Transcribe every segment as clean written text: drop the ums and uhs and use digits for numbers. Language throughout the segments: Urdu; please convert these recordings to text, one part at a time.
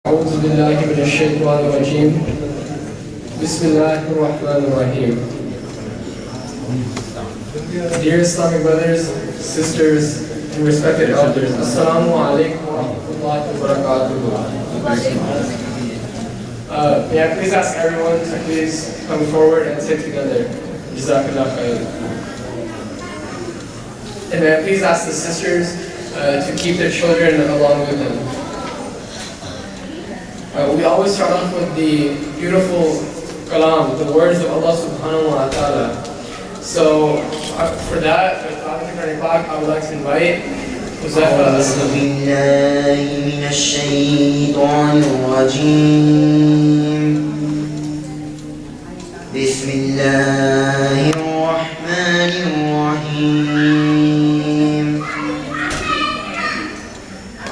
أعوذ بالله من الشيطان الرجيم. بسم الله الرحمن الرحيم. Dear Islamic brothers, sisters, and respected elders, Assalamu alaikum wa rahmatullahi wa barakatuh. May I please ask everyone to please come forward and sit together. Jazakallah khair. And may I please ask the sisters to keep their children along with them. We always start off with the beautiful kalam, the words of Allah subhanahu wa ta'ala. So for that, I would like to invite Huzaifa. أعوذ بالله من الشيطان الرجيم. بسم الله الرحمن الرحيم.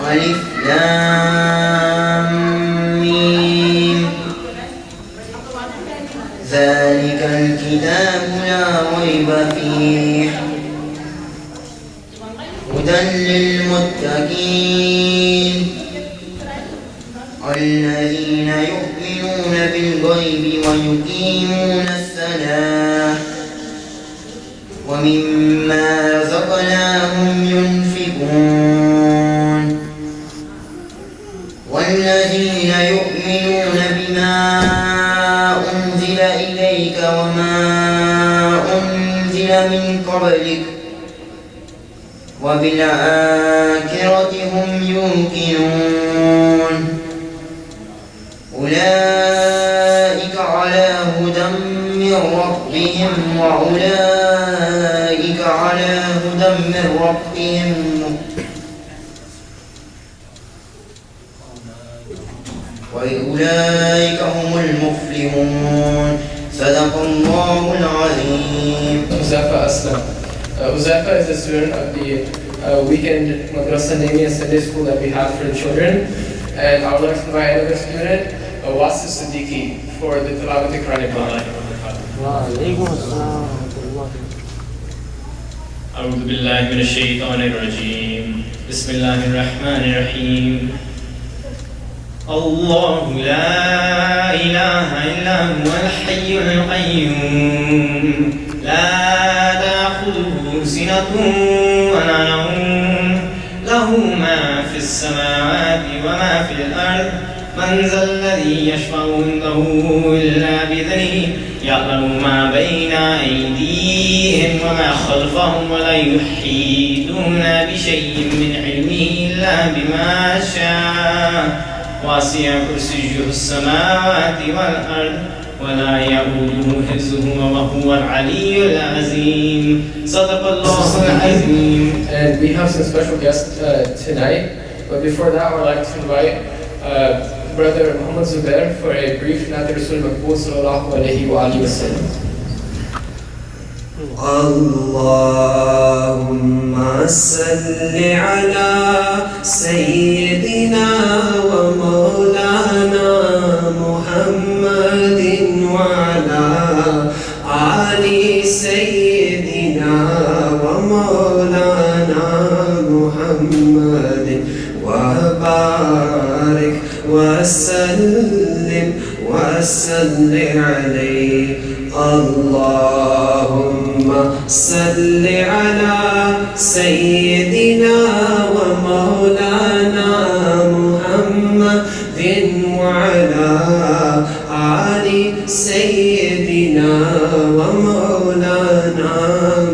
ألف لام ذلك الكتاب لا ريب فيه هدى للمتقين الذين يؤمنون بالغيب ويقيمون الصلاة ومما رزقناهم ينفقون والذين يؤمنون بما أنزل إليك وما أنزل من قبلك وبالآخرة هم يوقنون أولئك على هدى من ربهم وأولئك على هدى من ربهم وأولئك هم المفلحون صدق الله العظيم. Huzaifa Aslam. Huzaifa is a student of the weekend Madrasa Namia Sunday School that we have for the children. And I would like to invite another student, Wasis Siddiqui, for the Tilawat al-Quran. أعوذ بالله من الشيطان الرجيم. بسم الله الرحمن الرحيم. الله لا إله إلا هو الحي القيوم لا تأخذه سنة ولا نوم له ما في السماوات وما في الأرض من ذا الذي يشفع عنده إلا بإذنه يعلم ما بين أيديهم وما خلفهم ولا يحيطون بشيء من علمه إلا بما شاء واسع كرسيه السماوات والأرض ولا يؤوده حفظهما وهو العلي العظيم صدق الله العظيم. And we have some special guests tonight, but before that I would like to invite Brother Muhammad Zubair for a brief Naat Rasul Maqbool sallallahu alayhi wa alihi wa sallam. اللهم صل على سيدنا ومولانا محمد وعلى آل سيدنا ومولانا محمد وبارك وسلم عليه. اللهم صل على سيدنا ومولانا محمد وعلى آل سيدنا ومولانا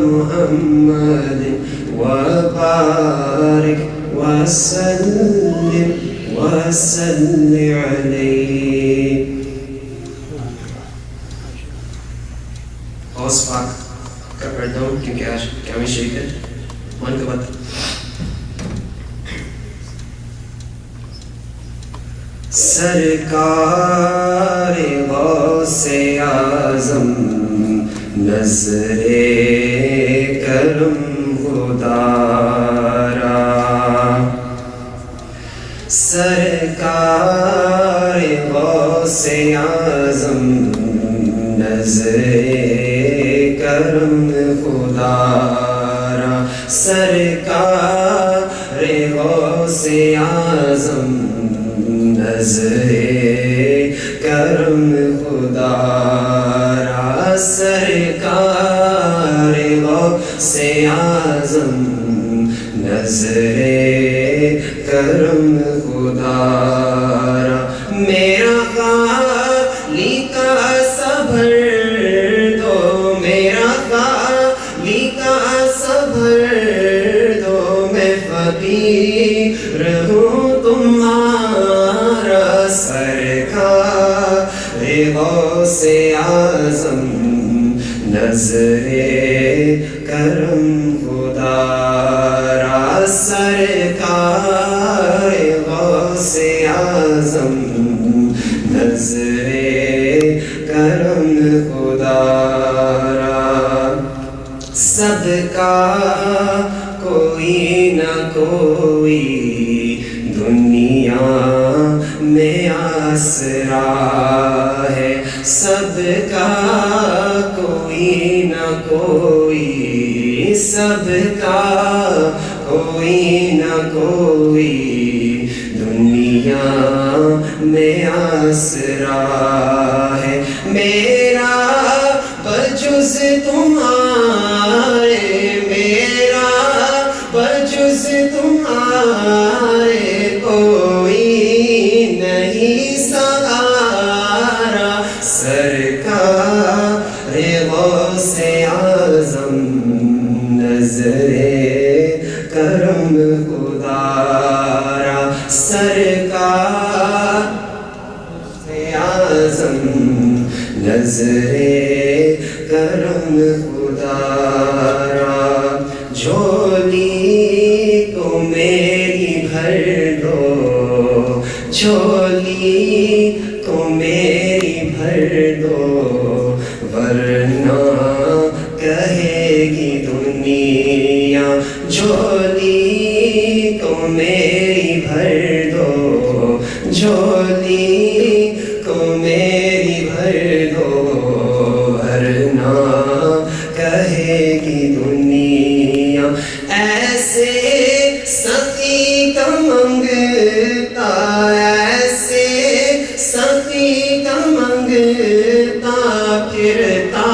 محمد وبارك وسلم عليه. حوض پاک کا پڑھتا ہوں کیونکہ آج قیام شریف ہے. من کا بات سرکار غوث اعظم نظر کرم خدارا سرکار غوث اعظم نظر کرم خدارا سرکار غوث اعظم نظر کرم خدا را سرکار غوث اعظم نظر کرم خدا را میرا خالق صبر دو میرا خالق صبر دو میں فقیر ہوں تمہارا سرکار غوث اعظم نظر کرم خدا را سرکار غوث اعظم نظر کرم خدا را سب کا کوئی نہ کوئی دنیا میں آسرا ہے سب کا کوئی نہ کوئی سب کا کوئی نہ کوئی دنیا میں آسرا ہے میرا بجز تمہارے میرا بجز تمہارے کوئی نہیں سہارا سرکار غوث اعظم نظر کرم خدا را سرکار اعظم نظر کرم خدا را جھولی کو میری بھر دو جھولی کو میری بھر دو ورنہ کہے گی دنیا جھولی کو میری بھر دو جھولی کو میری بھر دو ورنہ کہے گی دنیا ایسے سخی کا منگتا ایسے سخی کا منگتا پھرتا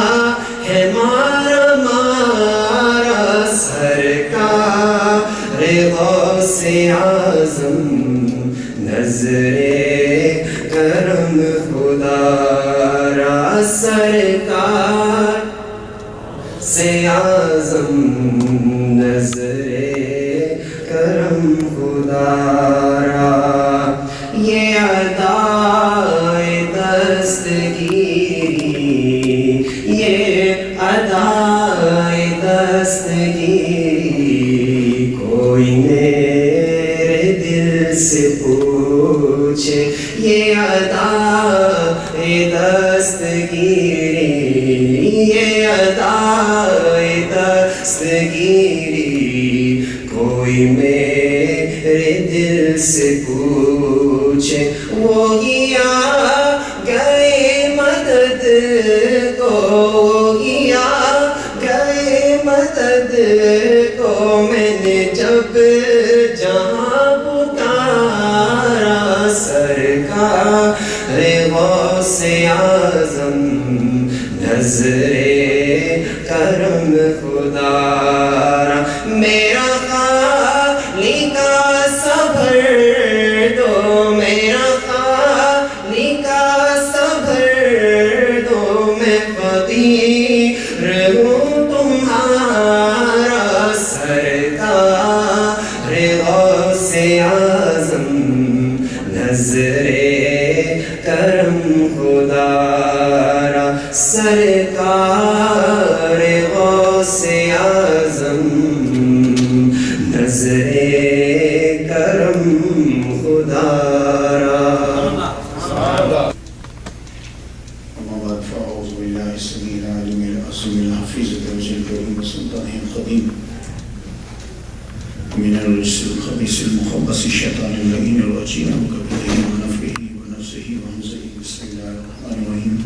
ہے مارا مارا سرکار غوث اعظم نظر کرم خدا را سرکار سے اعظم نظر کرم خدا را یہ ادائے دستگیری یہ ادائے دستگیری کوئی میرے دل سے پوچھے یہ ادائے دستگیری یہ ادائے دستگیری کوئی میرے دل سے پوچھے وہی آ گئے مدد کو وہی آ گئے مدد کو میں نے جب جہاں پکارا سرکار غوث اعظم نظر کرم خدا را میرا خالق صبر دو میرا خالق صبر دو میں فقیر ہوں تمہارا سرکار غوث اعظم نظر کرم خدا را سرکار غوث اعظم نظر کرم خدا را أما بعد فأعوذ بالله السميع العليم العظيم الحفيظ الوجه الكريم بسلطانه القديم من الرجس الخبيث المخبث الشيطان اللعين الرجيم وكبره ونفخه ونفسه وهمزه بسم الله الرحمن الرحيم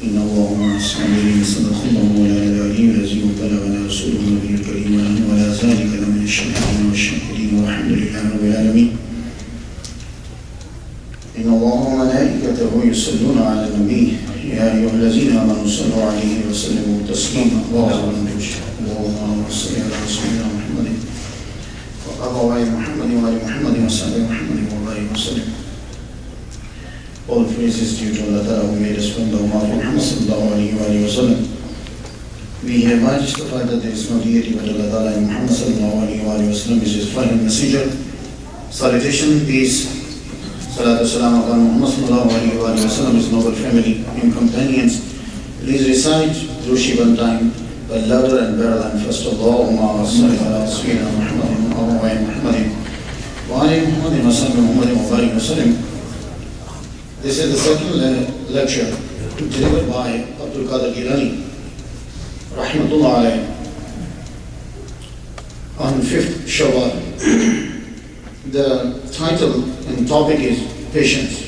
إن الله مع الصابرين صدق الله مولانا العلي العظيم وبلغنا رسوله النبي الكريم ونحن على ذلك لمن الشاهدين والشاكرين والحمد لله رب العالمين إن الله وملائكته يصلون على النبي يا أيها الذين آمنوا صلوا عليه وسلموا تسليما اللهم صل على سيدنا محمد وعلى محمد وآل محمد وصحبه محمد وبارك وسلم. All praises due to Allah Ta'ala who made us from the Ummah of Muhammad sallallahu alayhi wa sallam. We hereby testify that there is no deity but Allah Ta'ala and Muhammad sallallahu alayhi wa sallam is his final messenger. Salutation, peace, salatu salam upon Muhammad sallallahu alayhi wa sallam, his noble family and companions. Please recite through Shivan time, but louder and better than first of all. Allahumma salli ala sayyidina Muhammadin wa ala Muhammadin wa ala Muhammadin wa sallam Muhammadin wa barik wa sallam. This is the second lecture delivered by Abdul Qadir Gilani, rahmatullah alayhi, on 5th Shawwal. The title and topic is Patience.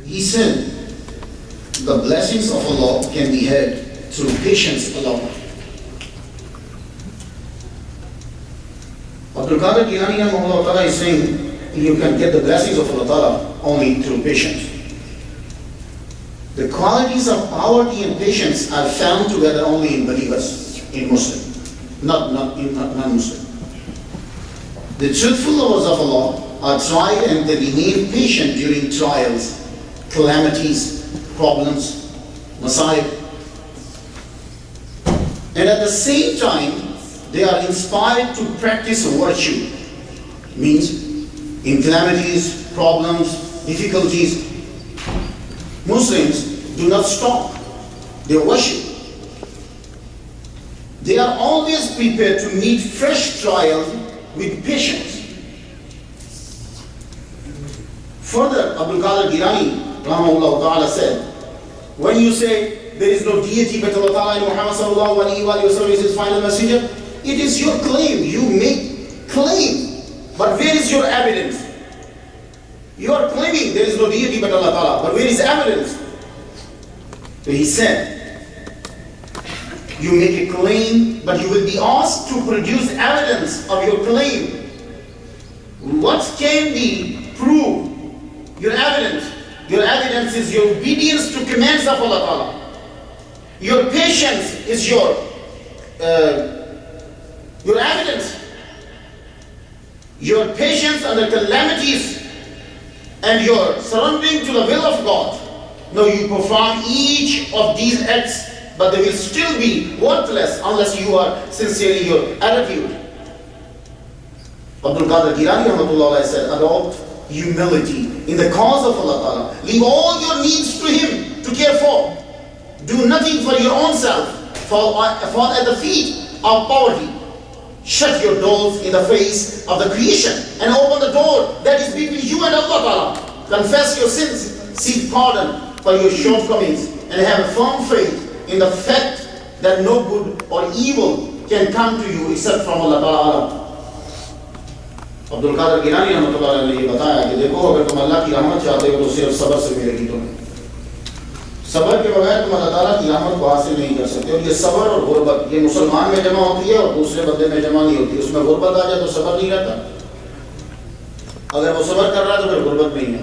He said, the blessings of Allah can be had through patience alone. Abdul Qadir Gilani is saying, you can get the blessings of Allah Ta'ala only through patience. The qualities of poverty and patience are found together only in believers, in Muslim, not in non-Muslim. The truthful lovers of Allah are tried and they remain patient during trials, calamities, problems, masa'ib. And at the same time, they are inspired to practice virtue. Means, in calamities, problems, difficulties, Muslims do not stop. They worship. They are always prepared to meet fresh trials with patience. Further, Abdul Qadir Gilani rahimahullah ta'ala said, when you say there is no deity but Allah Ta'ala and Muhammad sallallahu alayhi wa sallam is his final messenger, it is your claim. You make claim. But where is your evidence? You are claiming there is no deity but Allah Ta'ala, but where is evidence? So he said, you make a claim, but you will be asked to produce evidence of your claim. What can be proved? Your evidence. Your evidence is your obedience to commands of Allah Ta'ala. Your patience is your evidence. Your patience under calamities and your surrendering to the will of God. Now you perform each of these acts, but they will still be worthless unless you are sincere in your attitude. Abdul Qadir Gilani rahmatullah said, adopt humility in the cause of Allah Ta'ala. Leave all your needs to Him to care for. Do nothing for your own self. Fall at the feet of poverty. Shut your doors in the face of the creation and open the door that is between you and Allah Ta'ala. Confess your sins, seek pardon for your shortcomings, and have a firm faith in the fact that no good or evil can come to you except from Allah Ta'ala. عبد القادر گیلانی رحمۃ اللہ علیہ نے یہ بتایا کہ دیکھو اگر تم اللہ کی رحمت چاہتے ہو تو صرف صبر سے ملے گی تمہیں. صبر کے بغیر تم اللہ تعالیٰ کی رحمت کو حاصل نہیں کر سکتے. اور یہ صبر اور غربت یہ مسلمان میں جمع ہوتی ہے اور دوسرے بندے میں جمع نہیں ہوتی. اس میں غربت آ جائے تو صبر نہیں رہتا. اگر وہ صبر کر رہا ہے تو پھر غربت نہیں ہے.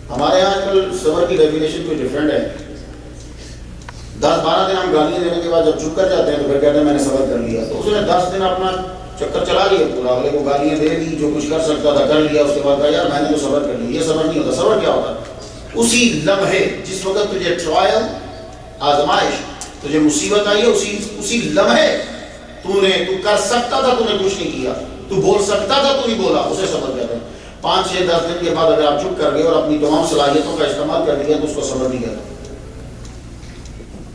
ہمارے یہاں آج کل صبر کی ڈیفینیشن کوئی ڈفرینٹ ہے. 10-12 دن ہم گالیاں دینے کے بعد جب چپ کر جاتے ہیں تو پھر کہتے ہیں میں نے صبر کر لیا. تو اس نے 10 دن اپنا چکر چلا لیا پورا, اگلے کو گالیاں دے دی, جو کچھ کر سکتا تھا کر لیا. اس کے بعد کہا یار میں نے تو صبر کر لیا. یہ صبر نہیں ہوتا. صبر کیا ہوتا ہے؟ اسی لمحے جس وقت تجھے ٹرائل, آزمائش, تجھے مصیبت آئی ہے, اسی لمحے تو کر سکتا تھا, تو نے کچھ نہیں کیا. تو بول سکتا تھا, تو نہیں بولا, اسے صبر کہتے ہیں. 5-6-10 دن کے بعد اگر آپ چپ کر گئے اور اپنی تمام صلاحیتوں کا استعمال کر دیا تو اس کو صبر نہیں کہتا.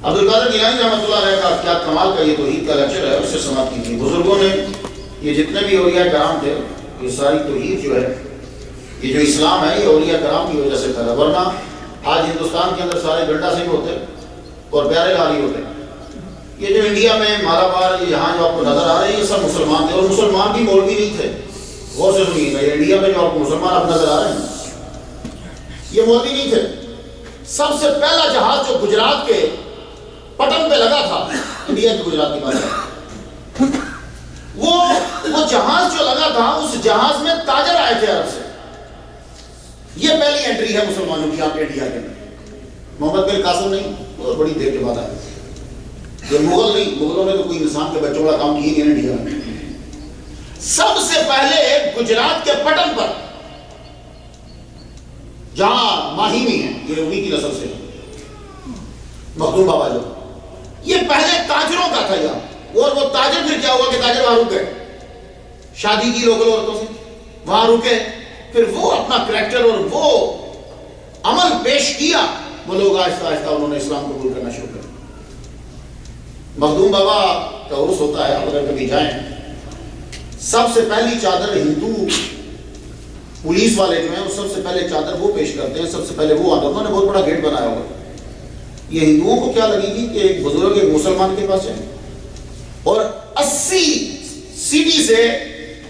عبد القادر گیلانی رحمۃ اللہ علیہ کا کیا کمال کا یہ توحید کا لیکچر ہے, اس سے سماعت کی تھی. بزرگوں نے یہ جتنے بھی اولیاء کرام تھے, یہ ساری توحید جو ہے, یہ جو اسلام ہے, یہ اولیاء کرام کی وجہ سے تھا. ورنہ آج ہندوستان کے اندر سارے گنڈا سنگھ ہوتے اور پیارے لال ہوتے. یہ جو انڈیا میں مالابار یہاں جو آپ کو نظر آ رہے ہیں یہ سب مسلمان تھے, اور مسلمان بھی مولوی نہیں تھے. غور سے سنیے گا, یہ انڈیا میں جو آپ کو مسلمان اب نظر آ رہے ہیں یہ مولوی نہیں تھے. سب سے پہلا جہاز جو گجرات کے پٹن پہ لگا تھا, انڈیا کی گجرات کی بات ہے, وہ جہاز جو لگا تھا اس جہاز میں تاجر آئے تھے عرب سے. یہ پہلی انٹری ہے مسلمانوں کی آپ انڈیا کے اندر. محمد بن قاسم نہیں، بہت بڑی دیر کے بعد آئے. یہ مغل نہیں، مغلوں نے تو کوئی انسان کے بچوں والا کام کیا نہیں انڈیا میں. سب سے پہلے گجرات کے پٹن پر جہاں ماہیمی ہے، یہ انہی کی نسل سے مخدوم بابا جو، یہ پہلے تاجروں کا تھا یہاں. اور وہ تاجر پھر کیا ہوا کہ تاجر وہاں رکے، شادی کی لوکل عورتوں سے وہاں رکے، پھر وہ اپنا کریکٹر اور وہ عمل پیش کیا. وہ لوگ آہستہ آہستہ انہوں نے اسلام قبول کرنا شروع کر. مخدوم بابا کا عرس ہوتا ہے، اگر کبھی جائیں، سب سے پہلی چادر ہندو پولیس والے جو ہیں وہ سب سے پہلے چادر وہ پیش کرتے ہیں. سب سے پہلے وہ آتے ہیں. انہوں نے بہت بڑا گیٹ بنایا ہوا. یہ ہندوؤں کو کیا لگے گی کہ ایک بزرگ ایک مسلمان کے پاس جائیں اور 80 سٹی سے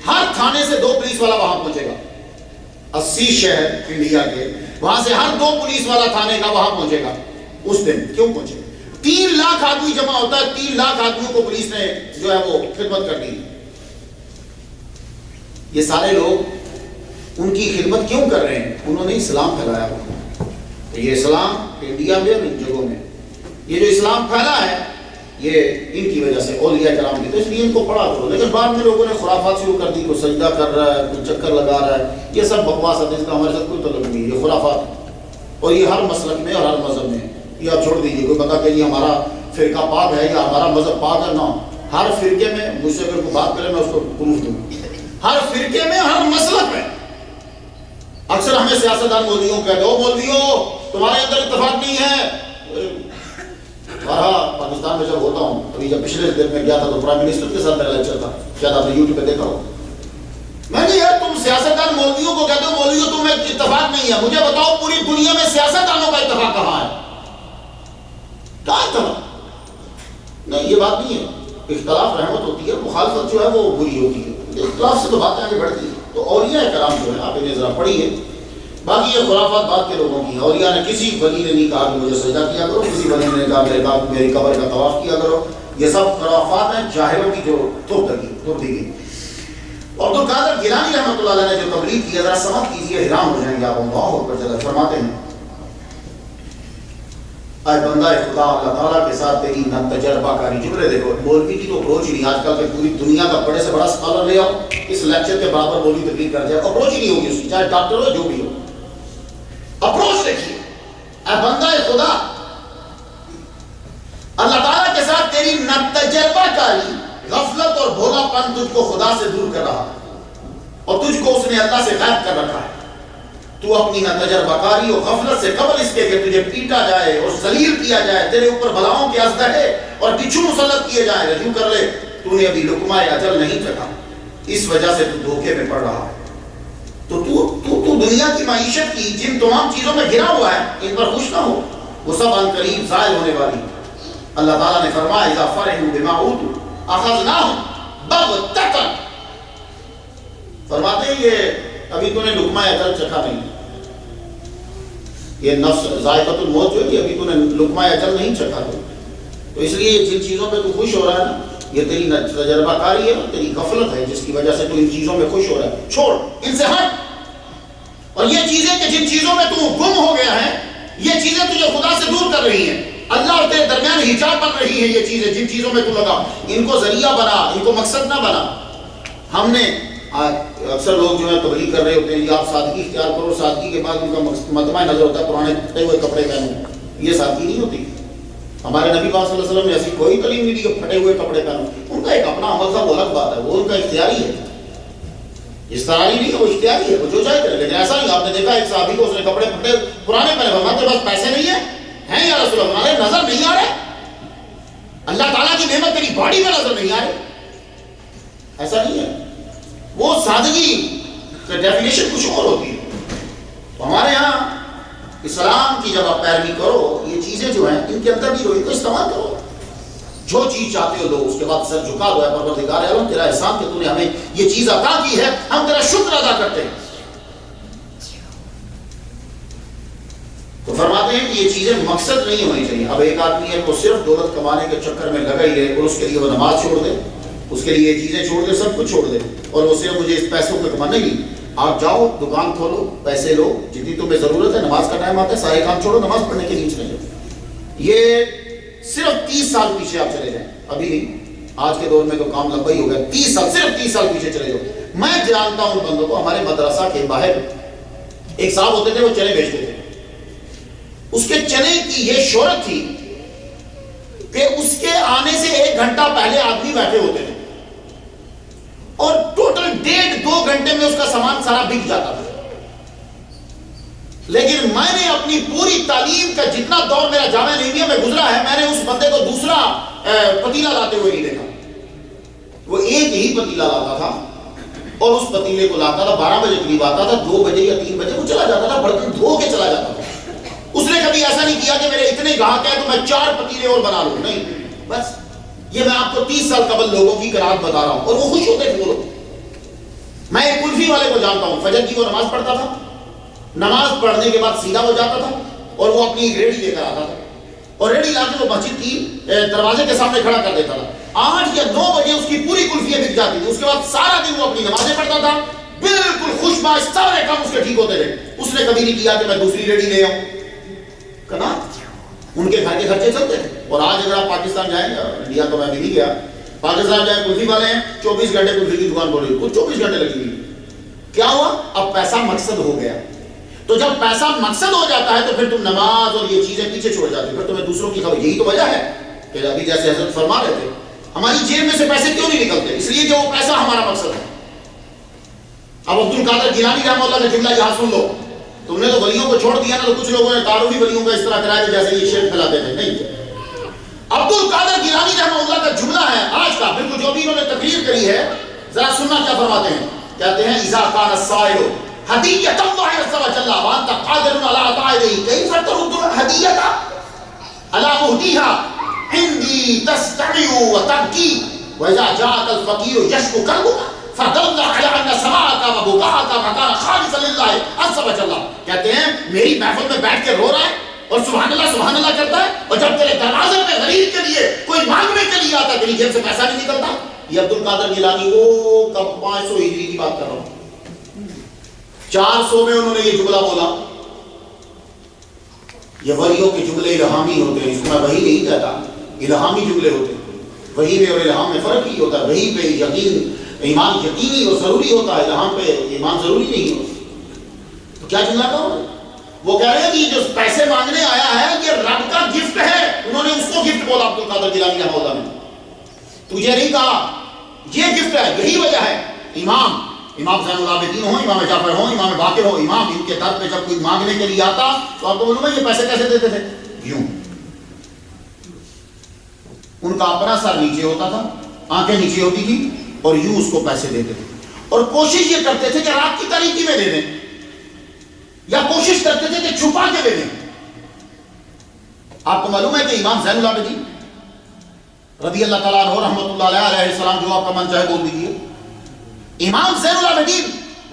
ہر تھانے سے 2 پولیس والا وہاں پہنچے گا. 80 شہر انڈیا کے، وہاں سے ہر 2 پولیس والا تھانے کا وہاں پہنچے گا. اس دن کیوں پہنچے گا؟ 3 لاکھ آدمی جمع ہوتا ہے. 3 لاکھ آدمیوں کو پولیس نے جو ہے وہ خدمت کر دی. یہ سارے لوگ ان کی خدمت کیوں کر رہے ہیں؟ انہوں نے اسلام پھیلایا. تو یہ اسلام انڈیا میں اور ان جگہوں میں یہ جو اسلام پھیلا ہے یہ ان کی وجہ سے، اولیاء کرام کی. تو اس لیے ان کو پڑھا کرو. لیکن بعد میں لوگوں نے خرافات شروع کر دی. کوئی سجدہ کر رہا ہے، کوئی چکر لگا رہا ہے. یہ سب بکواس ہے، اس کا ہمارے ساتھ کوئی تعلق نہیں. یہ خرافات ہے اور یہ ہر مسلک میں اور ہر مذہب میں. یہ آپ چھوڑ دیجیے. کوئی بتا کہ یہ ہمارا فرقہ پاک ہے یا ہمارا مذہب پاک ہے، نہ. ہر فرقے میں مجھ سے اگر کوئی بات کرے میں اس کو پروف دوں. ہر فرقے میں، ہر مسلک میں. اکثر ہمیں سیاستدان مولویوں کہتے ہو مولویوں تمہارے اندر اتفاق نہیں ہے. پاکستان میں جب ہوتا ہوں، ابھی جب پچھلے دن میں گیا تھا تو پرائم منسٹر کے ساتھ میرا لیکچر تھا، شاید آپ نے یوٹیوب پہ دیکھا ہو. میں نے یار تم سیاستدان مولویوں کو کہتے ہو مولویوں تمہیں اتفاق نہیں ہے. مجھے بتاؤ پوری دنیا میں سیاستدانوں کا اتفاق کہاں ہے؟ کہاں اتفاق؟ نہیں، یہ بات نہیں ہے. اختلاف رحمت ہوتی ہے، مخالفت جو ہے وہ بری ہوتی ہے. اختلاف سے تو باتیں آگے بڑھتی ہیں. تو اولیاء کرام جو ہے آپ انہیں ذرا پڑھیے. باقی یہ خرافات بعد کے لوگوں کی ہیں. اولیاء نے کسی ولی نے نہیں کہا کہ مجھے سجدہ کیا کرو، کسی ولی نے کہا میری قبر کا طواف کیا کرو. یہ سب خرافات ہیں جاہلوں کی جو توپ دی گئی. عبد القادر گیلانی رحمۃ اللہ علیہ نے جو تبلیغ کی، ذرا سمجھ کیجیے، حیران ہو جائیں گے آپ. اللہ اکبر جل فرماتے ہیں، اے بندہ خدا، اللہ تعالیٰ کے ساتھ تیری نہ تجربہ کاری. جملے دیکھو، مولوی کی تو اپروچ ہی نہیں. آج کل کے پوری دنیا کا بڑے سے بڑا اسکالر لے آؤ، اس لیکچر کے برابر مولوی تقریر کر جائے، اپروچ ہی نہیں ہوگی اس کی، چاہے ڈاکٹر ہو جو بھی ہو. اپروچ دیکھیے. اے بندہ خدا، اللہ تعالیٰ کے ساتھ تیری نہ تجربہ کاری، غفلت اور بھولا پن تجھ کو خدا سے دور کر رہا اور تجھ کو اس نے اللہ سے غائب کر رکھا ہے. تو اپنی نہ تجربہ کاری اور غفلت سے قبل اس کے کہ تجھے پیٹا جائے اور ذلیل کیا جائے، تیرے اوپر بلاؤں کے ازدہے اور بچھو مسلط کیے جائیں، رجوع کر لے. تو نے ابھی لقمہ اجل نہیں چکھا، اس وجہ سے تو دھوکے میں پڑ رہا ہے. تو دنیا کی معیشت کی جن تمام چیزوں میں گھرا ہوا ہے، ان پر خوش نہ ہو، وہ سب عن قریب زائل ہونے والی. اللہ تعالیٰ نے فرمایا اذا فرحوا بما اوتوا اخذناهم بغتة. فرماتے ہیں یہ ابھی تو نے لقمہ اجل چکھا نہیں. یہ نفس ذائقۃ الموت جو ہے کہ ابھی تو نے لقمہ اجل نہیں چکھا. تو اس لیے جن چیزوں پہ تو خوش ہو رہا ہے نا، یہ تیری تجربہ کاری ہے، تیری غفلت ہے جس کی وجہ سے تو ان چیزوں میں خوش ہو رہا ہے. چھوڑ، ان سے ہٹ. اور یہ چیزیں کہ جن چیزوں میں تو گم ہو گیا ہے، یہ چیزیں تجھے خدا سے دور کر رہی ہیں. اللہ اور تیرے درمیان حجاب بن رہی ہیں. یہ چیزیں جن چیزوں میں تو لگا، ان کو ذریعہ بنا، ان کو مقصد نہ بنا. ہم نے اکثر لوگ جو ہے تبلیغ کر رہے ہوتے ہیں، یہ آپ سادگی اختیار کرو، سادگی کے بعد ان کا مطمع نظر ہوتا ہے پرانے پھٹے ہوئے کپڑے پہنو. یہ سادگی نہیں ہوتی. ہمارے نبی پاک صلی اللہ علیہ وسلم نے ایسی کوئی تعلیم نہیں دی کہ پھٹے ہوئے کپڑے پہنو. ان کا ایک اپنا عمل تھا، وہ الگ بات ہے، وہ ان کا اختیاری ہے. اس طرح نہیں ہے، وہ اختیاری ہے، وہ جو چاہے کرے. لیکن ایسا نہیں. آپ نے دیکھا ایک صحابی کو اس نے کپڑے پھٹے پرانے پہنے، فرماتے بس پیسے نہیں ہیں یا رسول اللہ، ہمارے نظر نہیں آ رہے، اللہ تعالیٰ کی نعمت تیری باڈی میں نظر نہیں آ رہی. ایسا نہیں ہے. وہ سادگی کا ڈیفینیشن کچھ اور ہوتی ہے. ہمارے ہاں اسلام کی جب آپ پیروی کرو، یہ چیزیں جو ہیں ان کے اندر بھی ان کو استعمال کرو. جو چیز چاہتے ہو دو، اس کے بعد سر جھکا دو. ہے پروردگار عالم، تیرا احسان کہ تو نے ہمیں یہ چیز عطا کی ہے، ہم تیرا شکر ادا کرتے ہیں. تو فرماتے ہیں کہ یہ چیزیں مقصد نہیں ہونی چاہیے. اب ایک آدمی ہے وہ صرف دولت کمانے کے چکر میں لگا ہی ہے اور اس کے لیے وہ نماز چھوڑ دے، اس کے لیے یہ چیزیں چھوڑ دے, سب کچھ چھوڑ دے, اور وہ صرف مجھے اس پیسوں کو کمانا نہیں. آپ جاؤ دکان کھولو, پیسے لو, جتنی تمہیں ضرورت ہے, نماز کا ٹائم آتا ہے, سارے کام چھوڑو, نماز پڑھنے کے لیے چلے جاؤ. یہ صرف 30 سال پیچھے آپ چلے جائیں, ابھی نہیں, آج کے دور میں تو کام لمبا ہی ہو گیا. 30 سال, صرف 30 سال پیچھے چلے جاؤ. میں جانتا ہوں بندوں کو, ہمارے مدرسہ کے باہر ایک صاحب ہوتے تھے, وہ چنے بیچتے تھے. اس کے چنے کی یہ شہرت تھی کہ اس کے آنے سے 1 گھنٹہ پہلے آدمی بیٹھے ہوتے تھے, اور ٹوٹل 1.5-2 گھنٹے میں اس کا سامان سارا بک جاتا تھا. لیکن میں نے اپنی پوری تعلیم کا جتنا دور میرا جامعہ نعیمیہ میں گزرا ہے, میں نے اس بندے کو دوسرا پتیلا لاتے ہوئے نہیں دیکھا. وہ ایک ہی پتیلا لاتا تھا, اور اس پتیلے کو لاتا تھا, 12 بجے قریب آتا تھا, 2 بجے یا 3 بجے وہ چلا جاتا تھا, برتن دھو کے چلا جاتا تھا. اس نے کبھی ایسا نہیں کیا کہ میرے اتنے گاہک ہیں تو میں 4 پتیلے اور بنا لوں, نہیں. بس یہ میں آپ کو 30 سال قبل لوگوں کی قرآن بتا رہا ہوں, اور وہ خوش ہوتے تھے وہ لوگ. میں ایک کلفی والے کو جانتا ہوں, فجر کی وہ نماز پڑھتا تھا, نماز پڑھنے کے بعد سیدھا ہو جاتا تھا, اور وہ اپنی ریڑھی لے کر آتا تھا, اور ریڑھی لا کے وہ مسجد کی دروازے کے سامنے کھڑا کر دیتا تھا. 8 یا 9 بجے اس کی پوری کلفیاں بک جاتی تھی. اس کے بعد سارا دن وہ اپنی نمازیں پڑھتا تھا, بالکل خوش باش, سارے کام اس کے ٹھیک ہوتے رہے. اس نے کبھی نہیں کیا کہ میں دوسری ریڑھی لے آؤں. کہنا ان کے گھر کے خرچے چلتے تھے. اور آج اگر آپ پاکستان جائیں, انڈیا تو میں بھی نہیں گیا, پاکستان جائیں, کلفی والے ہیں 24 گھنٹے کلفی کی دکان کھولی, وہ 24 گھنٹے لگی ہوئی. کیا ہوا؟ اب پیسہ مقصد ہو گیا. تو جب پیسہ مقصد ہو جاتا ہے تو پھر تم نماز اور یہ چیزیں پیچھے چھوڑ جاتے ہو, پھر تمہیں دوسروں کی خبر. یہی تو وجہ ہے کہ ابھی جیسے حضرت فرما رہے تھے, ہماری جیب میں سے پیسے کیوں نہیں نکلتے؟ اس لیے کہ وہ پیسہ ہمارا مقصد ہے. اب عبد القادر گیلانی رحمہ اللہ کا جملہ یہاں سن لو. تم نے تو ولیوں کو چھوڑ دیا نا, تو کچھ لوگوں نے تعارفی ولیوں کا اس طرح کرایا جیسے یہ شعر پھیلاتے تھے. نہیں, عبد القادر گیلانی رحمہ اللہ کا جملہ ہے آج کا, بالکل جو بھی انہوں نے تقریر کری ہے, ذرا سننا کیا فرماتے ہیں. کہتے ہیں اذا کان السائل ہدیۃ اللہ عز وجل وانت قادر علی عطائہ کیف ترد الہدیۃ علی مہدیھا عندی تستمع وتبکی واذا جاءك الفقیر یشکو قلبک فدل علی ان سماعک وبکاءک مکان خالصا للہ عز وجل. کہتے ہیں میری محفل میں بیٹھ کے رو رہا ہے اور سبحان اللہ کرتا ہے, اور جب تیرے دروازے میں غریب کے لیے کوئی مانگنے کے لیے آتا ہے, تیری جیب سے پیسہ نہیں نکلتا. یہ عبد القادر گیلانی وہ کب 500 ہجری کی بات کر رہا ہوں, 400 میں انہوں نے یہ جملہ بولا. یہ ولیوں کے جملے الہامی ہوتے ہیں, اس کو میں وحی نہیں کہتا, الہامی جملے ہوتے ہیں. وحی میں اور الہام میں فرق ہی ہوتا ہے. وحی پہ یقین, ایمان یقینی اور ضروری ہوتا ہے, الہام پہ ایمان ضروری نہیں ہوتا. تو کیا جملہ کہا؟ وہ کہہ رہے ہیں کہ جو پیسے مانگنے آیا ہے یہ رب کا گفٹ ہے. انہوں نے اس کو گفٹ بولا عبد القادر گیلانی رحمہ اللہ نے. تجھے نہیں کہا, یہ گفٹ ہے. یہی وجہ ہے امام زین العابدین ہوں, امام جعفر ہوں, امام باقر ہوں, امام ان کے در پہ جب کوئی مانگنے کے لیے آتا تو آپ کو معلوم ہے یہ پیسے کیسے دیتے تھے؟ یوں. ان کا اپنا سر نیچے ہوتا تھا, آنکھیں نیچے ہوتی تھی, اور یوں اس کو پیسے دیتے تھے. اور کوشش یہ کرتے تھے کہ رات کی تاریکی میں دے دیں, یا کوشش کرتے تھے کہ چھپا کے دے دیں. آپ کو معلوم ہے کہ امام زین العابدین رضی اللہ تعالیٰ عنہ رحمۃ اللہ علیہ السلام, جو آپ کا من چاہے بول دیجیے, امام زین العابدین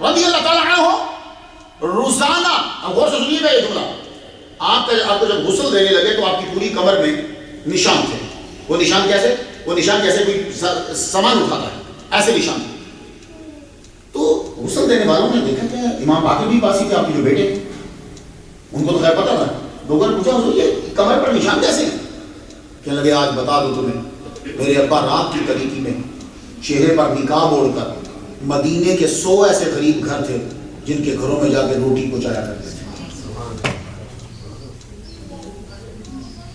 رضی اللہ تعالیٰ عنہ روزانہ, غور سے سنیے گا یہ جملہ, آپ کو جب غسل دینے لگے تو آپ کی پوری کمر میں نشان تھے. وہ نشان کیسے؟ وہ نشان جیسے کوئی سامان اٹھاتا ہے, ایسے نشان. تو غسل دینے والوں نے دیکھا کہ امام باقر بھی پاس ہی تھے, آپ کے جو بیٹے, ان کو تو خیر پتا تھا. لوگوں نے پوچھا حضور یہ کمر پر نشان کیسے؟ کہنے لگے آج بتا دو تمہیں, میرے ابا رات کی تاریکی میں چہرے پر نقاب اوڑھ کر مدینے کے 100 ایسے غریب گھر تھے جن کے گھروں میں جا کے روٹی پہنچایا کرتے تھے.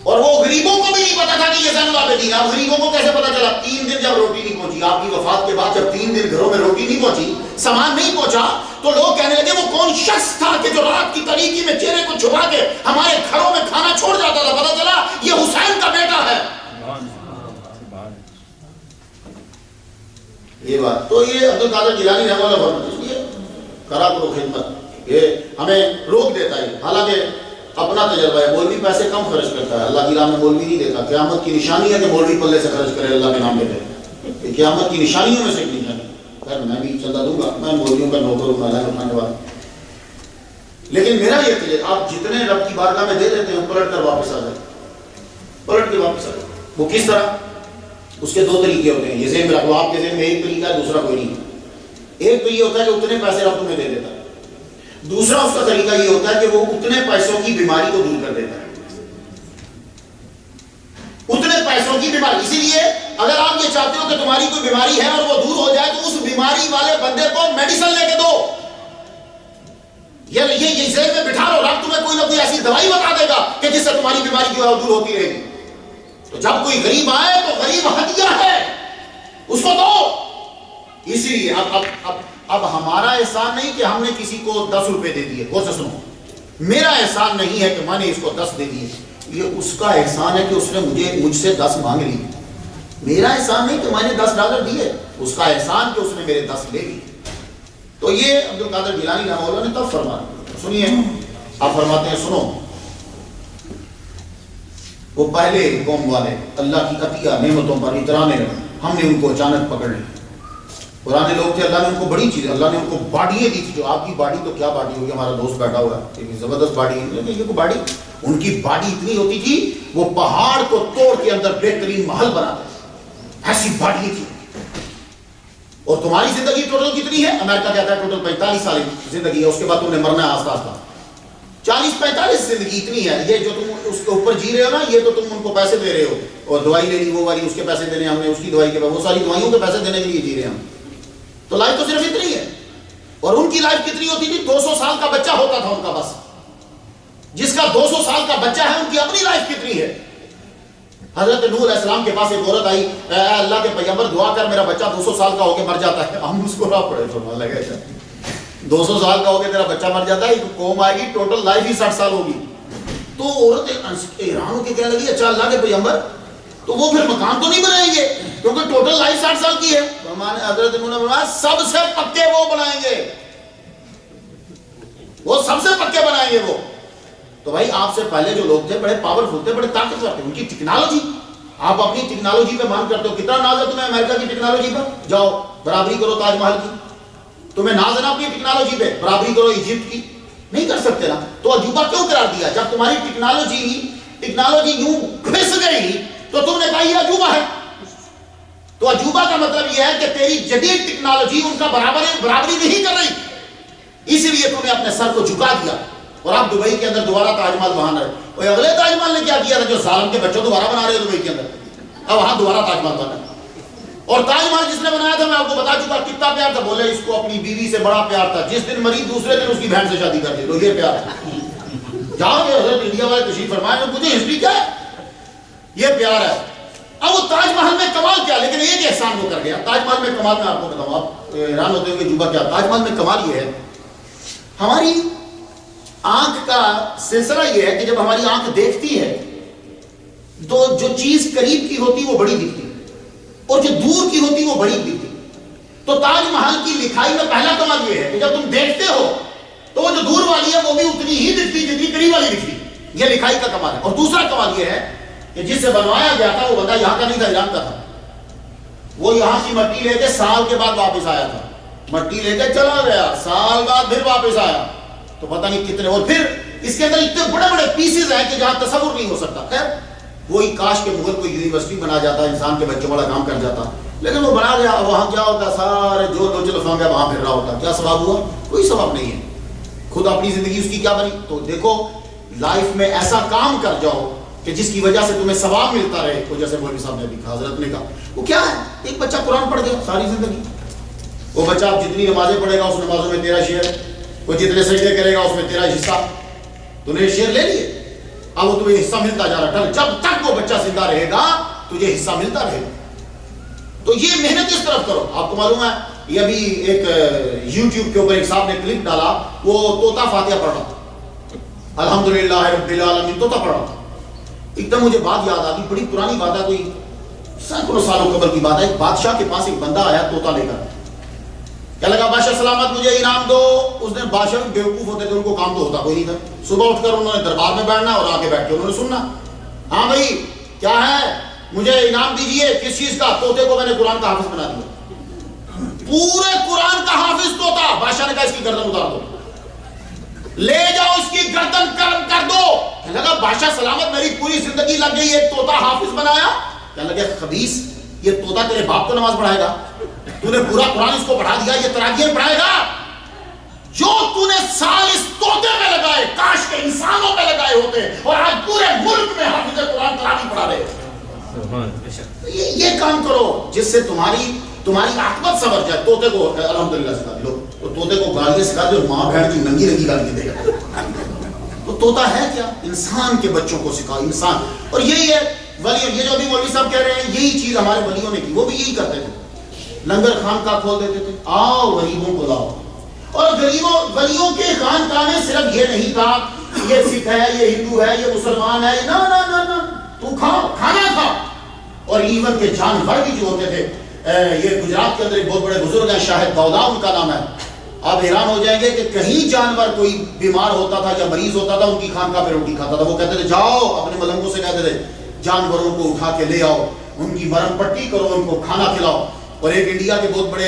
اور وہ غریبوں کو بھی نہیں پتا تھا کہ یہ زین العابدین. اب غریبوں کو کیسے پتا چلا؟ 3 دن جب روٹی نہیں پہنچی, آپ کی وفات کے بعد جب 3 دن گھروں میں روٹی نہیں پہنچی, سامان نہیں پہنچا, تو لوگ کہنے لگے وہ کون شخص تھا کہ جو رات کی تاریکی میں چہرے کو چھپا کے ہمارے گھروں میں کھانا چھوڑ جاتا تھا. پتا چلا یہ حسین کا بیٹا ہے. یہ بات تو یہ عبد القادر گیلانی رحمہ اللہ فرماتے ہیں, یہ کرا کرو خدمت, یہ ہمیں روک دیتا ہے. حالانکہ اپنا تجربہ ہے, مولوی پیسے کم خرچ کرتا ہے, اللہ کی راہ میں مولوی نہیں دیتا. قیامت کی نشانی ہے کہ مولوی پلے سے خرچ کرے اللہ کے نام پہ دے, قیامت کی نشانیوں میں سے ایک نشانی. خیر میں بھی چندہ دوں گا, میں مولویوں کا نوکر ہوں, اللہ اٹھانے والا. لیکن میرا یہ کہ آپ جتنے رب کی بارگاہ میں دے دیتے ہیں پلٹ کر واپس آ جائے, پلٹ کے واپس آ جائے. وہ کس طرح؟ اس کے دو طریقے ہوتے ہیں، یہ ذہن میں رکھو، آپ کے ذہن میں ایک طریقہ ہے، دوسرا کوئی نہیں ہے۔ ایک تو یہ ہوتا ہے کہ اتنے پیسے رب تمہیں دے دیتا ہے، دوسرا اس کا طریقہ یہ ہوتا ہے کہ وہ اتنے پیسوں کی بیماری کو دور کر دیتا ہے، اتنے پیسوں کی بیماری۔ اسی لیے اگر آپ یہ چاہتے ہو کہ تمہاری کوئی بیماری ہے اور وہ دور ہو جائے تو اس بیماری والے بندے کو میڈیسن لے کے دو، یہ ذہن میں بٹھا لو، رب تمہیں کوئی نہ کوئی ایسی دوائی بتا دے گا کہ جس سے تمہاری بیماری جو ہے دور ہوتی رہے گی۔ تو جب کوئی غریب آئے تو غریب ہدیہ ہے، اس کو دو۔ اسی لیے اب ہمارا احسان نہیں کہ ہم نے کسی کو 10 روپے دے دیے، غور سے سنو، میرا احسان نہیں ہے کہ میں نے اس کو 10 دے دیے، یہ اس کا احسان ہے کہ اس نے مجھ سے 10 مانگ لی۔ میرا احسان نہیں کہ میں نے $10 دیے، اس کا احسان کہ اس نے میرے 10 لے لی۔ تو یہ عبد القادر گیلانی رحمہ اللہ نے تب فرمایا، سنیے آپ فرماتے ہیں، سنو، وہ پہلے قوم والے اللہ کی عطیہ نعمتوں پر اترانے لگے، ہم نے ان کو اچانک پکڑ لیا۔ پرانے لوگ تھے، اللہ نے ان کو بڑی چیزیں، اللہ نے ان کو باڈیاں دی تھی، جو آپ کی باڈی تو کیا باڈی ہوگی، ہمارا دوست بیٹھا ہوا ہے ایک زبردست باڈی ہے، یہ کوئی باڈی، ان کی باڈی اتنی ہوتی تھی وہ پہاڑ کو توڑ کے اندر بہترین محل بناتے، ایسی باڈی تھی۔ اور تمہاری زندگی ٹوٹل کتنی ہے؟ امریکہ کہتا ہے ٹوٹل 45 سال زندگی ہے، اس کے بعد تم نے مرنا ہے آہستہ آہستہ۔ 40-45 زندگی اتنی ہے، یہ جو تم اس کے اوپر جی رہے ہو نا، یہ تو تم ان کو پیسے دے رہے ہو، اور دوائی لے لی وہ والی، اس کے پیسے دینے ہم نے، اس کی دوائی کے بعد وہ ساری دوائیوں کے پیسے دینے کے لیے جی رہے ہیں ہم۔ تو لائف تو صرف اتنی ہے۔ اور ان کی لائف کتنی ہوتی تھی؟ 200 سال کا بچہ ہوتا تھا ان کا، بس جس کا 200 سال کا بچہ ہے، ان کی اپنی لائف کتنی ہے؟ حضرت نوح علیہ السلام کے پاس ایک عورت آئی، اے اللہ کے پیغمبر دعا کر، میرا بچہ 200 سال کا ہو کے مر جاتا ہے۔ ہم اس کو نہ پڑے، فرمان لگے 200 سال کا ہو کے تیرا بچہ مر جاتا ہے، ایک قوم آئے گی ٹوٹل لائف ہی 60 سال ہوگی۔ تو عورت حیران ہو کے کہنے لگی، اچھا اللہ کے پیغمبر تو وہ پھر مکان تو نہیں بنائیں گے کیونکہ ٹوٹل لائف 60 سال کی ہے؟ حضرت نوح نے فرمایا سب سے پکے وہ بنائیں گے، وہ سب سے پکے بنائیں گے وہ۔ تو بھائی آپ سے پہلے جو لوگ تھے بڑے پاورفل تھے، بڑے طاقتور تھے، ان کی ٹیکنالوجی، آپ اپنی ٹیکنالوجی پہ مان کرتے ہو، کتنا ناز ہے تمہیں امریکہ کی ٹیکنالوجی پر؟ جاؤ برابری کرو تاج محل کی، تمہیں ناز ہے نا اپنی ٹیکنالوجی پہ، برابری کرو ایجپٹ کی، نہیں کر سکتے نا۔ تو عجوبہ کیوں قرار دیا؟ جب تمہاری ٹیکنالوجی یوں پھس گئی تو تم نے کہا یہ عجوبہ ہے۔ تو عجوبہ کا مطلب یہ ہے کہ تیری جدید ٹیکنالوجی ان کا برابری نہیں کر رہی، اسی لیے تم نے اپنے سر کو جھکا دیا۔ اور آپ دبئی کے اندر دوبارہ تاج محل بنا رہے، اور اگلے تاج محل نے کیا کیا تھا؟ جو ظالم کے بچوں دوبارہ بنا رہے ہیں دبئی کے اندر، اب وہاں دوبارہ تاج محل بنا۔ اور تاج محل جس نے بنایا تھا میں آپ کو بتا چکا کتنا پیار تھا، بولے اس کو اپنی بیوی سے بڑا پیار تھا، جس دن مری دوسرے دن اس کی بہن سے شادی کر دی، تو یہ پیار ہے۔ جاؤ گے حضرت انڈیا والے تشریف فرمائے، میں پوچھیں ہسٹری کیا ہے؟ یہ پیار ہے۔ اب وہ تاج محل میں کمال کیا، لیکن ایک احسان وہ کر گیا تاج محل میں کمال، میں آپ کو بتاؤں، آپ حیران ہوتے ہیں کہ جوبہ کیا؟ تاج محل میں کمال یہ ہے، ہماری آنکھ کا سلسلہ یہ ہے کہ جب ہماری آنکھ دیکھتی ہے تو جو چیز قریب کی ہوتی وہ بڑی دکھتی اور جو دور کی ہوتی وہ بڑی دکھتی۔ تو تاج محل کی لکھائی میں پہلا کمال یہ ہے کہ جب تم دیکھتے ہو تو وہ جو دور والی ہے وہ بھی اتنی ہی دکھتی جتنی قریب والی دکھتی، یہ لکھائی کا کمال ہے۔ اور دوسرا کمال یہ ہے کہ جس سے بنوایا گیا تھا وہ بندہ یہاں کا نہیں تھا، ایران کا تھا، وہ یہاں کی مٹی لے کے سال کے بعد واپس آیا تھا، مٹی لے کے چلا گیا، سال بعد پھر واپس آیا، تو پتہ نہیں کتنے، اور پھر اس کے اندر اتنے بڑے بڑے پیسز ہیں کہ جہاں تصور نہیں ہو سکتا۔ خیر وہی کاش کے مغل کو یونیورسٹی بنا جاتا، انسان کے بچوں والا کام کر جاتا، لیکن وہ بنا گیا۔ وہاں کیا ہوتا؟ سارے جو لوچ لفانگا وہاں پھر رہا ہوتا، کیا ثواب ہوا؟ کوئی ثواب نہیں ہے۔ خود اپنی زندگی اس کی کیا بنی؟ تو دیکھو لائف میں ایسا کام کر جاؤ کہ جس کی وجہ سے تمہیں ثواب ملتا رہے۔ وہ جیسے مولوی صاحب نے بھی کہا، حضرت نے کہا، وہ کیا ہے؟ ایک بچہ قرآن پڑھ گیا ساری زندگی، وہ بچہ اب جتنی نمازیں پڑھے گا اس نمازوں میں تیرا شیئر، وہ جتنے سجدے کرے گا اس میں تیرا حصہ، تو نے شیئر لے لیے، اب وہ تمہیں حصہ ملتا جا رہا ہے، جب تک وہ بچہ زندہ رہے گا تجھے حصہ ملتا رہے گا۔ تو یہ محنت اس طرف کرو۔ آپ کو معلوم ہے یہ ابھی ایک یوٹیوب کے اوپر ایک صاحب نے کلپ ڈالا، وہ طوطا فاتحہ پڑھ رہا تھا، الحمدللہ رب العالمین طوطا پڑھ رہا تھا۔ ایک دم مجھے بات یاد آتی، بڑی پرانی بات ہے، کوئی سینکڑوں سالوں قبل کی بات ہے۔ ایک بادشاہ کے پاس ایک بندہ آیا طوطا لے کر، کیا لگا بادشاہ سلامت مجھے انعام دو۔ اس دن بادشاہ بھی بیوقوف ہوتے تھے، ان کو کام تو ہوتا کوئی نہیں تھا، صبح اٹھ کر انہوں نے دربار میں بیٹھنا اور آگے بیٹھ کے انہوں نے سننا، ہاں بھائی کیا ہے مجھے انعام دیجئے، کس چیز کا؟ طوطے کو میں نے قرآن کا حافظ بنا دیا، پورے قرآن کا حافظ طوطا۔ بادشاہ نے کہا اس کی گردن اتار دو، لے جاؤ اس کی گردن کرم کر دو۔ کہنے لگا بادشاہ سلامت میری پوری زندگی لگ گئی ایک طوطا حافظ بنایا۔ کہنے لگے خبیث یہ طوطا تیرے باپ کو نماز پڑھائے گا؟ تو نے پورا قرآن اس کو پڑھا دیا، یہ تراویح پڑھائے گا؟ جو تو نے سال اس طوطے میں لگائے، کاش کے انسانوں میں لگائے ہوتے، اور آج پورے ملک میں حافظ قرآن تراویح پڑھا رہے ہو۔ یہ کام کرو جس سے تمہاری عاقبت سنور جائے۔ طوطے کو الحمدللہ سکھا دو، تو طوطے کو گالیاں سکھا دو، ماں بہن کی ننگی ننگی گالیاں دے گا۔ تو طوطا ہے کیا؟ انسان کے بچوں کو سکھاؤ، انسان۔ اور یہی ہے ولی، یہ جو ابھی مولوی صاحب کہہ رہے ہیں، یہی چیز ہمارے ولیوں نے کی، وہ بھی یہی کرتے تھے، لنگر خانقاہ کھول دیتے تھے، آؤ غریبوں کو لاؤ۔ اور غریبوں ولیوں کے خانقاہ میں صرف یہ نہیں تھا یہ سکھ ہے، یہ ہندو ہے، یہ مسلمان ہے، نہ نہ نہ نہ، تو کھانا کھا۔ اور ایون کے جانور بھی جو ہوتے تھے، یہ گجرات کے اندر ایک بہت بڑے بزرگ ہیں، شاہد داؤدا ان کا نام ہے، آپ حیران ہو جائیں گے کہ کہیں جانور کوئی بیمار ہوتا تھا یا مریض ہوتا تھا، ان کی خانقاہ پہ روٹی کھاتا تھا۔ وہ کہتے تھے جاؤ اپنے ملنگوں سے کہتے تھے جانوروں کو اٹھا کے لے آؤ، ان کی مرہم پٹی کرو، ان کو کھانا کھلاؤ۔ اور ایک انڈیا کے بہت بڑے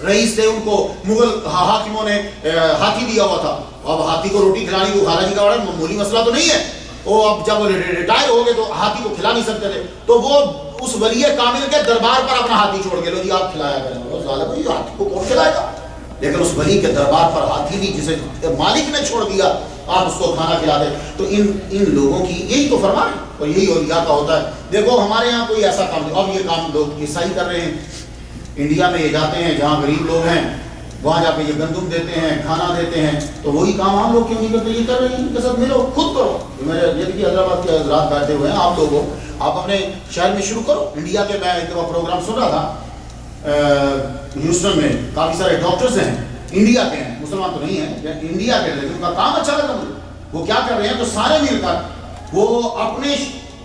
رئیس تھے، ان کو مغل حاکموں نے ہاتھی دیا ہوا تھا، اب ہاتھی کو روٹی کھلانی کو خالہ جی کا بڑا معمولی مسئلہ تو نہیں ہے، وہ اب جب ریٹائر ہو گئے تو ہاتھی کو کھلا نہیں سکتے تھے، تو وہ اس ولی کامل کے دربار پر اپنا ہاتھی چھوڑ گئے، لو جی آپ کھلایا کریں۔ ظالم یہ ہاتھی کو کون کھلائے گا؟ لیکن اس ولی کے دربار پر ہاتھی بھی جسے مالک نے چھوڑ دیا، آپ اس کو کھانا کھلا دیں۔ تو ان لوگوں کی یہی تو فرمان ہے، اور یہی اولیاء کا ہوتا ہے۔ دیکھو ہمارے یہاں کوئی ایسا کام نہیں، اب یہ کام لوگ عیسائی کر رہے ہیں، انڈیا میں یہ جاتے ہیں جہاں غریب لوگ ہیں، وہاں جا کے یہ گندم دیتے ہیں، کھانا دیتے ہیں، تو وہی کام ہم لوگ کیوں نہیں کرتے؟ یہ کر رہے ہیں، ان کے ساتھ ملو، خود کرو۔ میرے یہ دیکھیے حیدرآباد کے حضرات بیٹھے ہوئے ہیں، آپ لوگ ہو، آپ اپنے شہر میں شروع کرو۔ انڈیا کے میں ایک پروگرام سن رہا تھا ہیوسٹن میں، کافی سارے ڈاکٹرز ہیں انڈیا کے ہیں، مسلمان تو نہیں ہیں، انڈیا کے، لیکن ان کا کام اچھا لگا مجھے۔ وہ کیا کر رہے ہیں تو سارے مل کر وہ اپنے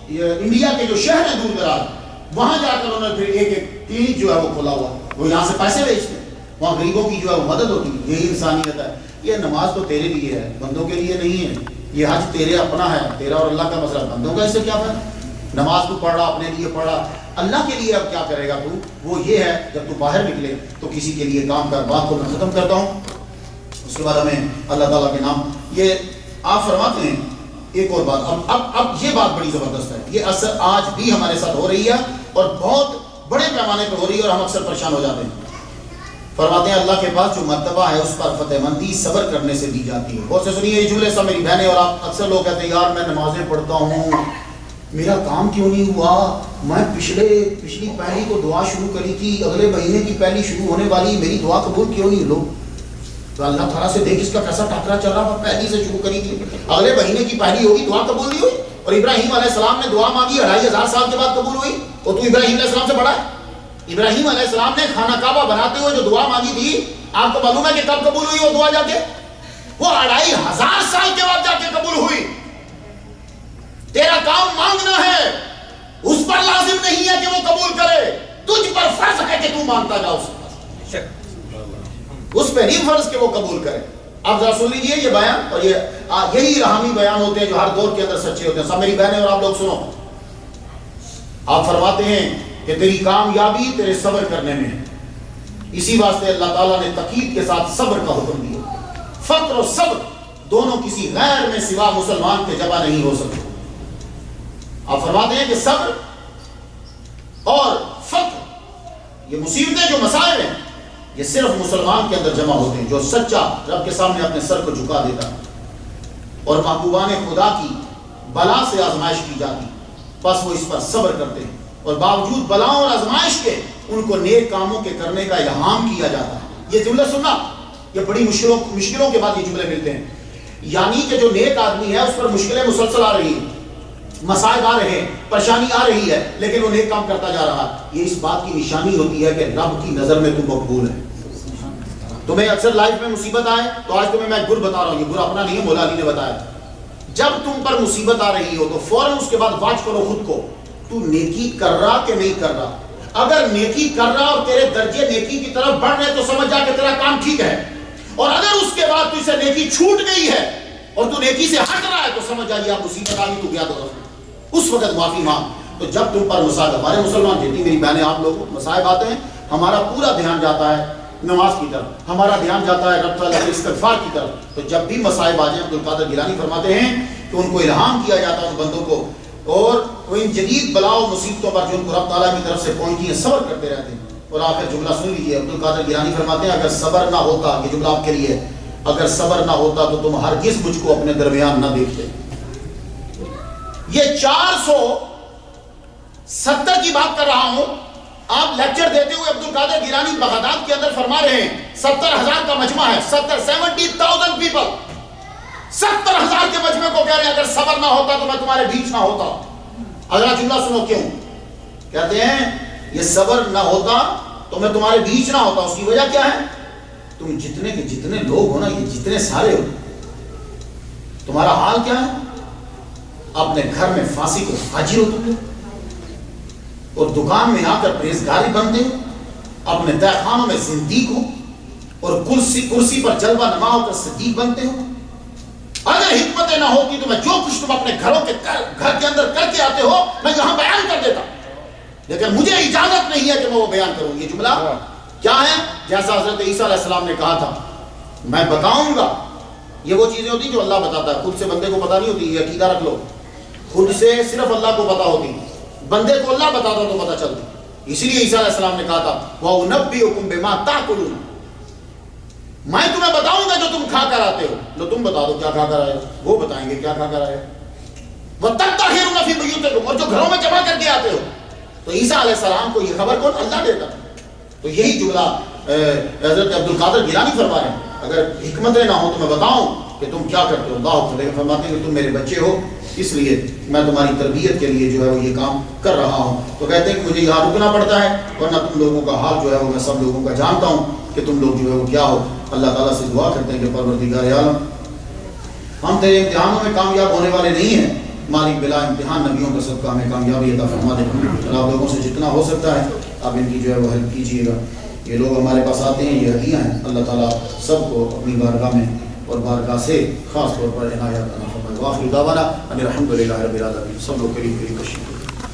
انڈیا کے جو شہر ہیں دور دراز، وہاں جا کر انہوں نے پھر ایک کلینک جو ہے وہ کھولا ہوا، وہ یہاں سے پیسے بیچتے ہیں، وہاں غریبوں کی جو ہے وہ مدد ہوتی ہے۔ یہی انسانیت ہے۔ یہ نماز تو تیرے لیے ہے، بندوں کے لیے نہیں ہے۔ یہ حج تیرے اپنا ہے، تیرا اور اللہ کا مسئلہ، بندوں کا اس سے کیا فائدہ؟ نماز تو پڑھ رہا، اپنے لیے پڑھ رہا، اللہ کے لیے اب کیا کرے گا تو؟ وہ یہ ہے جب تو باہر نکلے تو کسی کے لیے کام کر۔ بات کو میں ختم کرتا ہوں، اس کے بعد ہمیں اللہ تعالیٰ کے نام، یہ آپ فرماتے ہیں ایک اور بات، اب یہ بات بڑی زبردست ہے، یہ اثر آج بھی ہمارے ساتھ ہو رہی ہے اور بہت بڑے پیمانے پہ ہو رہی ہے، اور ہم اکثر پریشان ہو جاتے ہیں۔ فرماتے ہیں اللہ کے پاس جو مرتبہ ہے اس پر فتح مندی صبر کرنے سے دی جاتی ہے۔ بہت سے سنیے یہ جملے سب میری بہنیں اور آپ اکثر لوگ کہتے ہیں یار میں نمازیں پڑھتا ہوں، میرا کام کیوں نہیں ہوا؟ میں پچھلی پہلی کو دعا شروع کری تھی، اگلے مہینے کی پہلی شروع ہونے والی، میری دعا قبول کیوں نہیں؟ لوگ تو اللہ تعالیٰ سے دیکھ اس کا کیسا ٹاکرا چل رہا، پہلی سے شروع کری تھی، اگلے مہینے کی پہلی ہوگی، دعا قبول نہیں ہوئی۔ اور ابراہیم علیہ السلام نے دعا مانگی 2500 سال کے بعد قبول ہوئی، اور تو ابراہیم علیہ السلام سے بڑا ہے؟ ابراہیم علیہ السلام نے خانہ کعبہ بناتے ہوئے جو دعا مانگی تھی، آپ کو معلوم ہے کہ کب قبول ہوئی وہ دعا؟ جا کے وہ 2500 سال کے بعد جا کے قبول ہوئی۔ تیرا کام مانگنا ہے، اس پر لازم نہیں ہے کہ وہ قبول کرے، تجھ پر فرض ہے کہ تو مانگتا جا اس پہ نہیں فرض کہ وہ قبول کرے۔ آپ ذرا سن لیجیے یہ بیان، اور یہی رحمی بیان ہوتے ہیں جو ہر دور کے اندر سچے ہوتے ہیں۔ سب میری بہنیں اور آپ لوگ سنو، آپ فرماتے ہیں کہ تیری کامیابی تیرے صبر کرنے میں ہے، اسی واسطے اللہ تعالیٰ نے تقید کے ساتھ صبر کا حکم دیا۔ فقر و صبر دونوں کسی غیر میں سوا مسلمان کے جمع نہیں ہو سکتے۔ آپ فرماتے ہیں کہ صبر اور فقر، یہ مصیبتیں جو مسائل ہیں، یہ صرف مسلمان کے اندر جمع ہوتے ہیں جو سچا رب کے سامنے اپنے سر کو جھکا دیتا ہے، اور محبوبان خدا کی بلا سے آزمائش کی جاتی، بس وہ اس پر صبر کرتے ہیں، اور باوجود بلاؤں اور آزمائش کے ان کو نیک کاموں کے کرنے کا الہام کیا جاتا ہے۔ یہ جملے سننا، یہ بڑی مشکلوں کے بعد یہ جملے ملتے ہیں، یعنی کہ جو نیک آدمی ہے اس پر مشکلیں مسلسل آ رہی ہیں، مسائب آ رہے ہیں، پریشانی آ رہی ہے، لیکن وہ نیک کام کرتا جا رہا ہے۔ یہ اس بات کی نشانی ہوتی ہے کہ رب کی نظر میں تم مقبول ہے۔ تمہیں اکثر لائف میں مصیبت آئے تو آج تمہیں میں گر بتا رہا ہوں، یہ گر اپنا نہیں ہے، مولا علی نے بتایا، جب تم پر مصیبت آ رہی ہو تو فوراً اس کے بعد واچ کرو خود کو، تو نیکی کر رہا کہ نہیں کر رہا۔ اگر نیکی کر رہا اور تیرے درجے نیکی کی طرف بڑھ رہے تو سمجھ جا کہ تیرا کام ٹھیک ہے، اور اگر اس کے بعد تجھ سے نیکی چھوٹ گئی ہے اور تو نیکی سے ہٹ رہا ہے تو سمجھ جا یہ مصیبت آ گئی، تو گیا تو اس وقت معافی مانگ۔ تو جب تم پر مصائب، ہمارے مسلمان جتنی میری بہنیں آپ لوگوں مصائب آتے ہیں، ہمارا پورا دھیان جاتا ہے نماز کی طرف، ہمارا دھیان جاتا ہے رب تعالیٰ کے استغفار کی طرف۔ تو جب بھی مصائب آ جائیں، عبدالقادر گیلانی فرماتے ہیں کہ ان کو الہام کیا جاتا ہے ان بندوں کو اور وہ ان جدید بلاؤ مصیبتوں پر جو ان کو رب تعالیٰ کی طرف سے پہنچتی ہیں صبر کرتے رہتے ہیں. اور آخر جملہ سن لیجیے، عبد القادر گیلانی فرماتے ہیں اگر صبر نہ ہوتا، یہ جملہ آپ کے لیے، اگر صبر نہ ہوتا تو تم ہرگز مجھ کو اپنے درمیان نہ دیکھتے. یہ 470 کی بات کر رہا ہوں. آپ لیکچر دیتے ہوئے عبد القادر گیلانی بغداد کے اندر فرما رہے ہیں 70,000 کا مجمع ہے، 70,000 پیپل، 70,000 کے مجمع کو کہہ رہے ہیں اگر صبر نہ ہوتا تو میں تمہارے بیچ نہ ہوتا. اگلا جملہ سنو کیوں کہتے ہیں یہ صبر نہ ہوتا تو میں تمہارے بیچ نہ ہوتا. اس کی وجہ کیا ہے؟ تم جتنے کے جتنے لوگ ہو نا، یہ جتنے سارے ہو، تمہارا حال کیا ہے؟ اپنے گھر میں فاسق کو فاجر ہو تم، اور دکان میں آ کر پرہیزگاری بنتے ہو، اپنے تہ خانوں میں زندیق ہو، اور کرسی پر جلوہ نما ہو کر صدیق بنتے ہو. اگر حکمتیں نہ ہوتی تو میں جو کچھ تم اپنے گھر کے اندر کر کے آتے ہو میں یہاں بیان کر دیتا، لیکن مجھے اجازت نہیں ہے کہ میں وہ بیان کروں. یہ جملہ کیا ہے؟ جیسا حضرت عیسیٰ علیہ السلام نے کہا تھا میں بتاؤں گا. یہ وہ چیزیں ہوتی جو اللہ بتاتا ہے، خود سے بندے کو پتہ نہیں ہوتی. یہ عقیدہ رکھ لو، خود سے صرف اللہ کو پتہ ہوتی، بندے کو اللہ بتاتا تو پتہ چلتی. اسی لیے عیسیٰ علیہ السلام نے کہا تھا وَأُنَبِّئُكُم بِمَا تَأْكُلُونَ، میں تمہیں بتاؤں گا جو تم کھا کر آتے ہو. لو تم بتا دو کیا کھا کر آئے ہو، وہ بتائیں گے کیا کھا کر آئے ہو. وَتَطَّهِرُونَ فِي بُيُوتِكُمْ، اور جو گھروں میں جمع کر کے آتے ہو. تو عیسیٰ علیہ السلام کو یہ خبر کون؟ اللہ دیتا. تو یہی جملہ حضرت عبد القادر گیلانی فرما رہے ہیں اگر حکمتیں نہ ہوں تو میں بتاؤں کہ تم کیا کرتے ہو. اللہ فرماتے ہیں کہ تم میرے بچے ہو، اس لیے میں تمہاری تربیت کے لیے جو ہے وہ یہ کام کر رہا ہوں. تو کہتے ہیں کہ مجھے یہاں رکنا پڑتا ہے ورنہ تم لوگوں کا حال جو ہے وہ میں سب لوگوں کا جانتا ہوں کہ تم لوگ جو ہے وہ کیا ہو. اللہ تعالیٰ سے دعا کرتے ہیں کہ پروردگار عالم ہم تیرے امتحانوں میں کامیاب ہونے والے نہیں ہیں. مالک بلا امتحان نبیوں کا صدقہ ہمیں کامیابی عطا فرما دے. آپ لوگوں سے جتنا ہو سکتا ہے آپ ان کی جو ہے وہ ہیلپ کیجیے گا. یہ لوگ ہمارے پاس آتے ہیں، یہ ہدیہ ہیں. اللہ تعالیٰ سب کو اپنی بارگاہ میں اور بارگاہ سے خاص طور پر عنایت عطا فرمائے. وآخر دعوانا ان الحمد للہ رب العالمین. سب لوگ قریب قریب تشریف